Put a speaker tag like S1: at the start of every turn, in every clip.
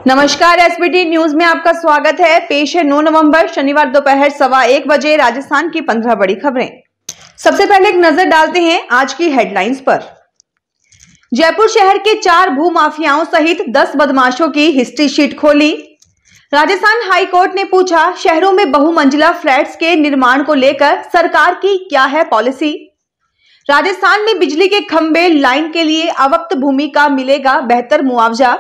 S1: नमस्कार, SBT news में आपका स्वागत है। पेश है 9 नवंबर शनिवार दोपहर 1:15 बजे राजस्थान की 15 बड़ी खबरें। सबसे पहले एक नजर डालते हैं आज की हेडलाइंस पर। जयपुर शहर के 4 भूमाफियाओं सहित 10 बदमाशों की हिस्ट्री शीट खोली। राजस्थान हाई कोर्ट ने पूछा, शहरों में बहुमंजिला फ्लैट्स के निर्माण को लेकर सरकार की क्या है पॉलिसी। राजस्थान में बिजली के खंभे लाइन के लिए अवक्त भूमि का मिलेगा बेहतर मुआवजा।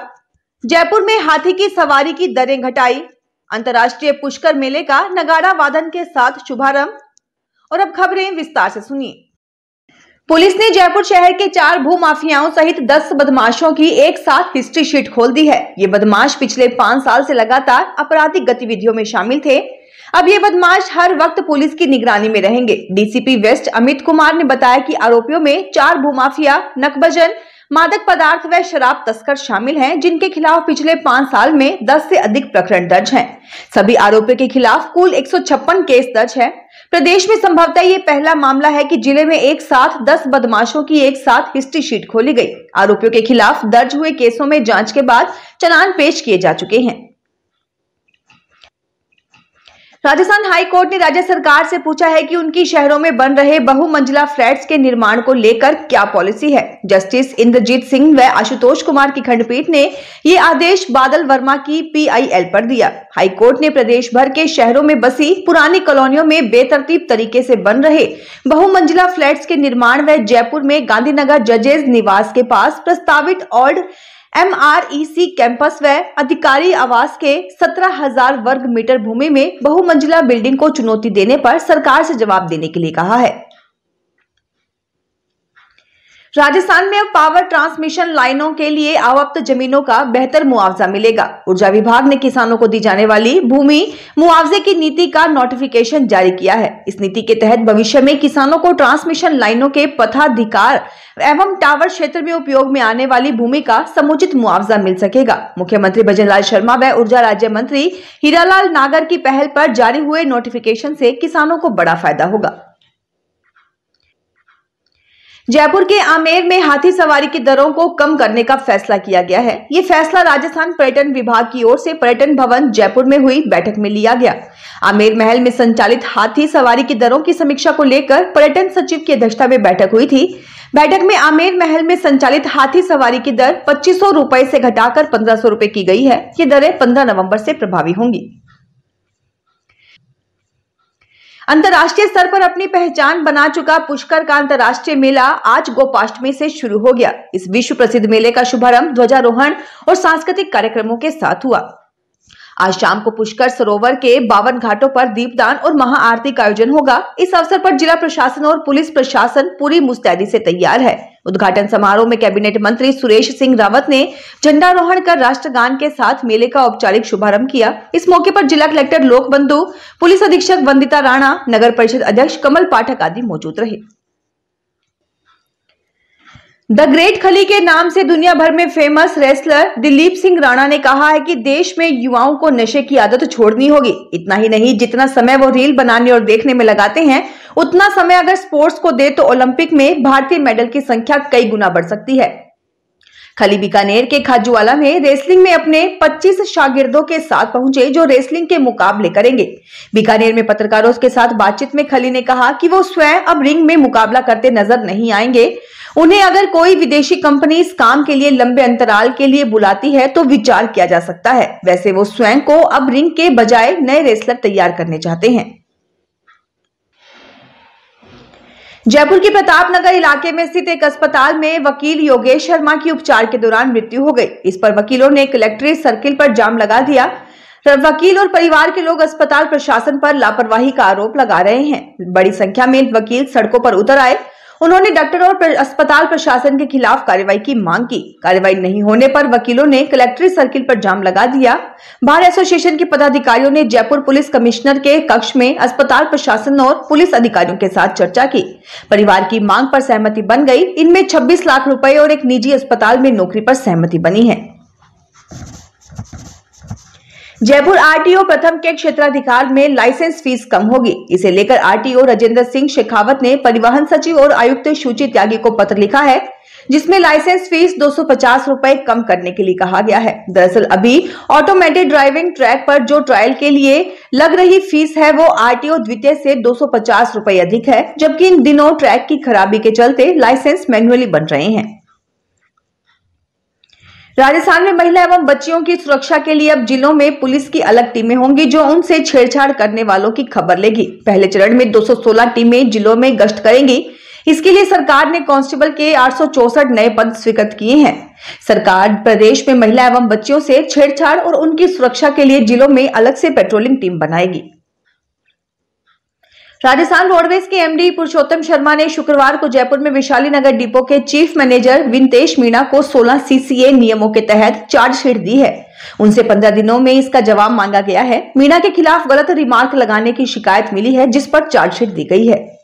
S1: जयपुर में हाथी की सवारी की दरें घटाई। अंतर्राष्ट्रीय पुष्कर मेले का नगाड़ा वादन के साथ शुभारंभ। और अब खबरें विस्तार से सुनिए। पुलिस ने जयपुर शहर के 4 भूमाफियाओं सहित 10 बदमाशों की एक साथ हिस्ट्री शीट खोल दी है। ये बदमाश पिछले 5 साल से लगातार आपराधिक गतिविधियों में शामिल थे। अब ये बदमाश हर वक्त पुलिस की निगरानी में रहेंगे। डीसीपी वेस्ट अमित कुमार ने बताया कि आरोपियों में 4 भूमाफिया, नकबजन, मादक पदार्थ व शराब तस्कर शामिल हैं, जिनके खिलाफ पिछले 5 साल में 10 से अधिक प्रकरण दर्ज हैं। सभी आरोपियों के खिलाफ कुल 156 केस दर्ज है। प्रदेश में संभवतः ये पहला मामला है कि जिले में एक साथ 10 बदमाशों की एक साथ हिस्ट्री शीट खोली गई। आरोपियों के खिलाफ दर्ज हुए केसों में जांच के बाद चालान पेश किए जा चुके हैं। राजस्थान हाई कोर्ट ने राज्य सरकार से पूछा है कि उनकी शहरों में बन रहे बहुमंजिला फ्लैट्स के निर्माण को लेकर क्या पॉलिसी है। जस्टिस इंद्रजीत सिंह व आशुतोष कुमार की खंडपीठ ने ये आदेश बादल वर्मा की PIL पर दिया। हाई कोर्ट ने प्रदेश भर के शहरों में बसी पुरानी कॉलोनियों में बेतरतीब तरीके से बन रहे बहुमंजिला फ्लैट्स के निर्माण व जयपुर में गांधीनगर जजेज निवास के पास प्रस्तावित ओल्ड MREC कैंपस व अधिकारी आवास के 17,000 वर्ग मीटर भूमि में बहुमंजिला बिल्डिंग को चुनौती देने पर सरकार से जवाब देने के लिए कहा है। राजस्थान में अब पावर ट्रांसमिशन लाइनों के लिए अवक्त जमीनों का बेहतर मुआवजा मिलेगा। ऊर्जा विभाग ने किसानों को दी जाने वाली भूमि मुआवजे की नीति का नोटिफिकेशन जारी किया है। इस नीति के तहत भविष्य में किसानों को ट्रांसमिशन लाइनों के पथाधिकार एवं टावर क्षेत्र में उपयोग में आने वाली भूमि का समुचित मुआवजा मिल सकेगा। मुख्यमंत्री भजनलाल शर्मा व ऊर्जा राज्य मंत्री हीरालाल नागर की पहल पर जारी हुए नोटिफिकेशन से किसानों को बड़ा फायदा होगा। जयपुर के आमेर में हाथी सवारी की दरों को कम करने का फैसला किया गया है। ये फैसला राजस्थान पर्यटन विभाग की ओर से पर्यटन भवन जयपुर में हुई बैठक में लिया गया। आमेर महल में संचालित हाथी सवारी की दरों की समीक्षा को लेकर पर्यटन सचिव की अध्यक्षता में बैठक हुई थी। बैठक में आमेर महल में संचालित हाथी सवारी की दर 2500 रुपए से घटाकर 1500 रुपए की गई है। ये दरें 15 नवंबर से प्रभावी होंगी। अंतर्राष्ट्रीय स्तर पर अपनी पहचान बना चुका पुष्कर का अंतर्राष्ट्रीय मेला आज गोपाष्टमी से शुरू हो गया। इस विश्व प्रसिद्ध मेले का शुभारंभ ध्वजारोहण और सांस्कृतिक कार्यक्रमों के साथ हुआ। आज शाम को पुष्कर सरोवर के 52 घाटों पर दीपदान और महाआरती का आयोजन होगा। इस अवसर पर जिला प्रशासन और पुलिस प्रशासन पूरी मुस्तैदी से तैयार है। उद्घाटन समारोह में कैबिनेट मंत्री सुरेश सिंह रावत ने झंडारोहण कर राष्ट्रगान के साथ मेले का औपचारिक शुभारंभ किया। इस मौके पर जिला कलेक्टर लोकबंधु, पुलिस अधीक्षक वंदिता राणा, नगर परिषद अध्यक्ष कमल पाठक आदि मौजूद रहे। द ग्रेट खली के नाम से दुनिया भर में फेमस रेसलर दिलीप सिंह राणा ने कहा है कि देश में युवाओं को नशे की आदत छोड़नी होगी। इतना ही नहीं, जितना समय वो रील बनाने और देखने में लगाते हैं, उतना समय अगर स्पोर्ट्स को दे तो ओलंपिक में भारतीय मेडल की संख्या कई गुना बढ़ सकती है। खली बीकानेर के खाजूवाला में रेसलिंग में अपने 25 शागिर्दों के साथ पहुंचे, जो रेसलिंग के मुकाबले करेंगे। बीकानेर में पत्रकारों के साथ बातचीत में खली ने कहा कि वो स्वयं अब रिंग में मुकाबला करते नजर नहीं आएंगे। उन्हें अगर कोई विदेशी कंपनी इस काम के लिए लंबे अंतराल के लिए बुलाती है तो विचार किया जा सकता है। वैसे वो स्वयं को अब रिंग के बजाय नए रेसलर तैयार करने चाहते हैं। जयपुर के प्रतापनगर इलाके में स्थित एक अस्पताल में वकील योगेश शर्मा की उपचार के दौरान मृत्यु हो गई। इस पर वकीलों ने कलेक्ट्रेट सर्किल पर जाम लगा दिया। वकील और परिवार के लोग अस्पताल प्रशासन पर लापरवाही का आरोप लगा रहे हैं। बड़ी संख्या में वकील सड़कों पर उतर आए। उन्होंने डॉक्टरों और अस्पताल प्रशासन के खिलाफ कार्रवाई की मांग की। कार्रवाई नहीं होने पर वकीलों ने कलेक्ट्रेट सर्किल पर जाम लगा दिया। बार एसोसिएशन के पदाधिकारियों ने जयपुर पुलिस कमिश्नर के कक्ष में अस्पताल प्रशासन और पुलिस अधिकारियों के साथ चर्चा की। परिवार की मांग पर सहमति बन गई। इनमें 26 लाख रुपए और एक निजी अस्पताल में नौकरी पर सहमति बनी है। जयपुर आरटीओ प्रथम के क्षेत्राधिकार में लाइसेंस फीस कम होगी। इसे लेकर आरटीओ राजेंद्र सिंह शेखावत ने परिवहन सचिव और आयुक्त सूची त्यागी को पत्र लिखा है। जिसमें लाइसेंस फीस 250 रुपए कम करने के लिए कहा गया है। दरअसल अभी ऑटोमेटेड ड्राइविंग ट्रैक पर जो ट्रायल के लिए लग रही फीस है वो आरटीओ द्वितीय से 250 रुपए अधिक है, जबकि इन दिनों ट्रैक की खराबी के चलते लाइसेंस मैन्युअली बन रहे हैं। राजस्थान में महिला एवं बच्चियों की सुरक्षा के लिए अब जिलों में पुलिस की अलग टीमें होंगी जो उनसे छेड़छाड़ करने वालों की खबर लेगी। पहले चरण में 216 टीमें जिलों में गश्त करेंगी। इसके लिए सरकार ने कांस्टेबल के 864 नए पद स्वीकृत किए हैं। सरकार प्रदेश में महिला एवं बच्चियों से छेड़छाड़ और उनकी सुरक्षा के लिए जिलों में अलग से पेट्रोलिंग टीम बनाएगी। राजस्थान रोडवेज के एमडी पुरुषोत्तम शर्मा ने शुक्रवार को जयपुर में वैशाली नगर डिपो के चीफ मैनेजर विनतेश मीणा को 16 सीसीए नियमों के तहत चार्जशीट दी है। उनसे 15 दिनों में इसका जवाब मांगा गया है। मीणा के खिलाफ गलत रिमार्क लगाने की शिकायत मिली है, जिस पर चार्जशीट दी गई है।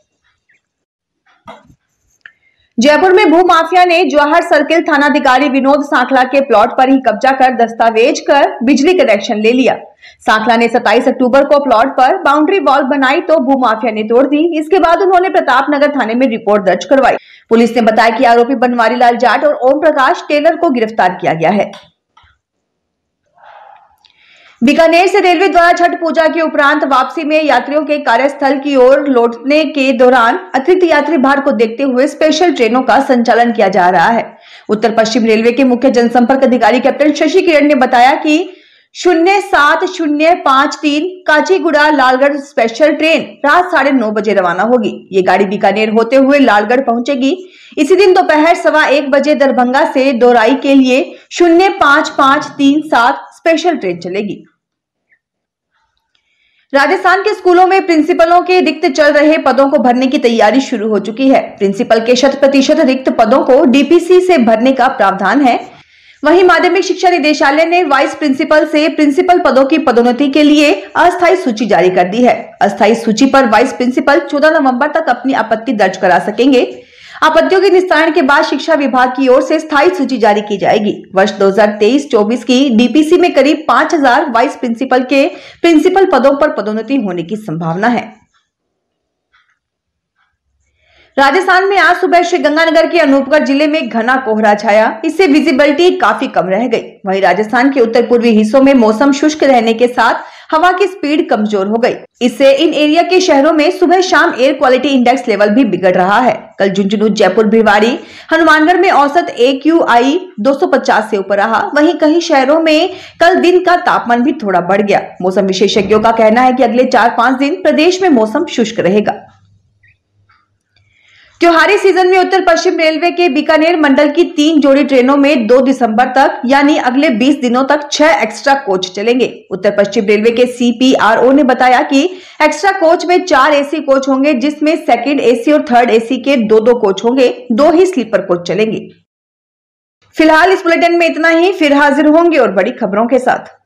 S1: जयपुर में भूमाफिया ने जवाहर सर्किल थानाधिकारी विनोद सांखला के प्लॉट पर ही कब्जा कर दस्तावेज कर बिजली कनेक्शन ले लिया। सांखला ने 27 अक्टूबर को प्लॉट पर बाउंड्री वॉल बनाई तो भूमाफिया ने तोड़ दी। इसके बाद उन्होंने प्रतापनगर थाने में रिपोर्ट दर्ज करवाई। पुलिस ने बताया कि आरोपी बनवारी लाल जाट और ओम प्रकाश टेलर को गिरफ्तार किया गया है। बीकानेर से रेलवे द्वारा छठ पूजा के उपरांत वापसी में यात्रियों के कार्यस्थल की ओर लौटने के दौरान अतिरिक्त यात्री भार को देखते हुए स्पेशल ट्रेनों का संचालन किया जा रहा है। उत्तर पश्चिम रेलवे के मुख्य जनसंपर्क अधिकारी कैप्टन शशि किरण ने बताया कि 07053 काचीगुड़ा लालगढ़ स्पेशल ट्रेन रात 9:30 बजे रवाना होगी। ये गाड़ी बीकानेर होते हुए लालगढ़ पहुंचेगी। इसी दिन दोपहर 1:15 बजे दरभंगा से दोराई के लिए 05537 स्पेशल ट्रेन चलेगी। राजस्थान के स्कूलों में प्रिंसिपलों के रिक्त चल रहे पदों को भरने की तैयारी शुरू हो चुकी है। प्रिंसिपल के 100% रिक्त पदों को डीपीसी से भरने का प्रावधान है। वहीं माध्यमिक शिक्षा निदेशालय ने वाइस प्रिंसिपल से प्रिंसिपल पदों की पदोन्नति के लिए अस्थायी सूची जारी कर दी है। अस्थायी सूची पर वाइस प्रिंसिपल 14 नवंबर तक अपनी आपत्ति दर्ज करा सकेंगे। आपत्तियों के निस्तारण के बाद शिक्षा विभाग की ओर से स्थायी सूची जारी की जाएगी। वर्ष 2023-24 की डीपीसी में करीब 5000 वाइस प्रिंसिपल के प्रिंसिपल पदों पर पदोन्नति होने की संभावना है। राजस्थान में आज सुबह श्रीगंगानगर के अनूपगढ़ जिले में घना कोहरा छाया। इससे विजिबिलिटी काफी कम रह गई। वहीं राजस्थान के उत्तर पूर्वी हिस्सों में मौसम शुष्क रहने के साथ हवा की स्पीड कमजोर हो गई। इससे इन एरिया के शहरों में सुबह शाम एयर क्वालिटी इंडेक्स लेवल भी बिगड़ रहा है। कल झुंझुनू, जयपुर, भिवाड़ी, हनुमानगढ़ में औसत AQI 250 से ऊपर रहा। वहीं कई शहरों में कल दिन का तापमान भी थोड़ा बढ़ गया। मौसम विशेषज्ञों का कहना है कि अगले 4-5 दिन प्रदेश में मौसम शुष्क रहेगा। त्योहारी सीजन में उत्तर पश्चिम रेलवे के बीकानेर मंडल की 3 जोड़ी ट्रेनों में 2 दिसंबर तक यानी अगले 20 दिनों तक 6 एक्स्ट्रा कोच चलेंगे। उत्तर पश्चिम रेलवे के CPRO ने बताया कि एक्स्ट्रा कोच में 4 AC कोच होंगे, जिसमें सेकंड AC और थर्ड AC के 2-2 कोच होंगे। 2 ही स्लीपर कोच चलेंगे। फिलहाल इस बुलेटिन में इतना ही। फिर हाजिर होंगे और बड़ी खबरों के साथ।